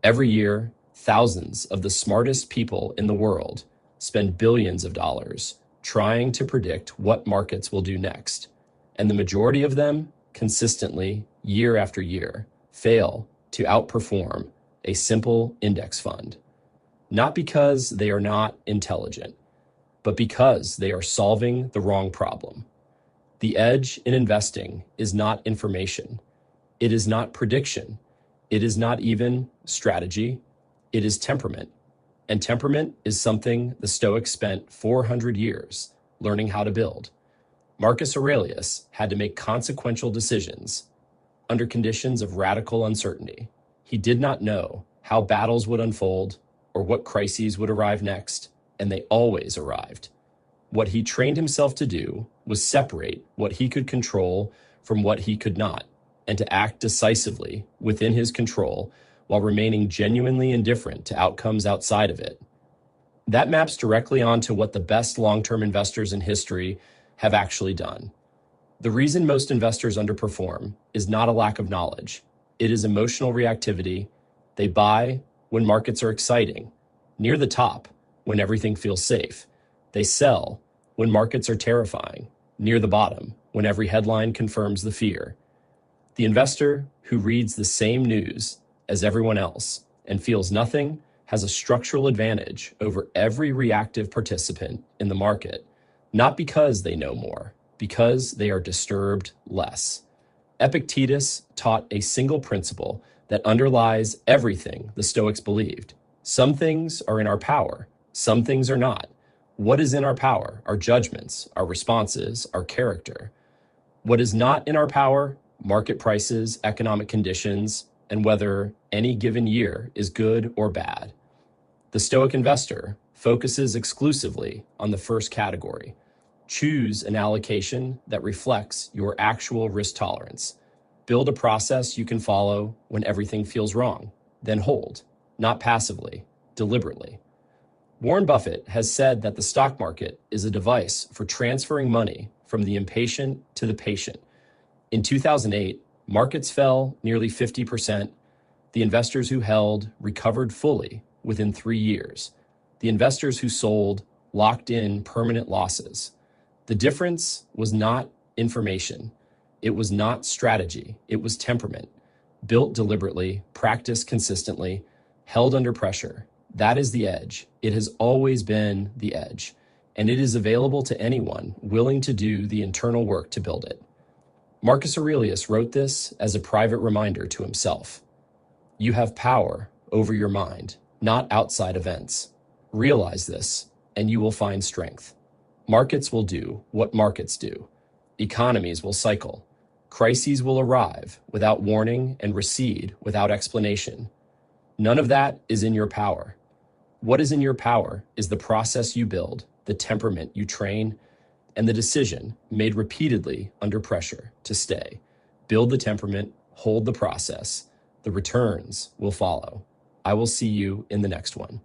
Every year, thousands of the smartest people in the world spend billions of dollars trying to predict what markets will do next. And the majority of them, consistently, year after year, fail to outperform a simple index fund. Not because they are not intelligent, but because they are solving the wrong problem. The edge in investing is not information. It is not prediction. It is not even strategy. It is temperament. And temperament is something the Stoics spent 400 years learning how to build. Marcus Aurelius had to make consequential decisions under conditions of radical uncertainty. He did not know how battles would unfold or what crises would arrive next, and they always arrived. What he trained himself to do was separate what he could control from what he could not, and to act decisively within his control while remaining genuinely indifferent to outcomes outside of it. That maps directly onto what the best long-term investors in history have actually done. The reason most investors underperform is not a lack of knowledge. It is emotional reactivity. They buy when markets are exciting, near the top, when everything feels safe. They sell when markets are terrifying, near the bottom, when every headline confirms the fear. The investor who reads the same news as everyone else and feels nothing has a structural advantage over every reactive participant in the market, not because they know more, because they are disturbed less. Epictetus taught a single principle that underlies everything the Stoics believed. Some things are in our power, some things are not. What is in our power? Our judgments, our responses, our character. What is not in our power? Market prices, economic conditions, and whether any given year is good or bad. The Stoic investor focuses exclusively on the first category. Choose an allocation that reflects your actual risk tolerance. Build a process you can follow when everything feels wrong. Then hold, not passively, deliberately. Warren Buffett has said that the stock market is a device for transferring money from the impatient to the patient. In 2008, markets fell nearly 50%. The investors who held recovered fully within 3 years. The investors who sold locked in permanent losses. The difference was not information. It was not strategy. It was temperament. Built deliberately, practiced consistently, held under pressure. That is the edge. It has always been the edge, and it is available to anyone willing to do the internal work to build it. Marcus Aurelius wrote this as a private reminder to himself. You have power over your mind, not outside events. Realize this, and you will find strength. Markets will do what markets do. Economies will cycle. Crises will arrive without warning and recede without explanation. None of that is in your power. What is in your power is the process you build, the temperament you train, and the decision made repeatedly under pressure to stay. Build the temperament, hold the process. The returns will follow. I will see you in the next one.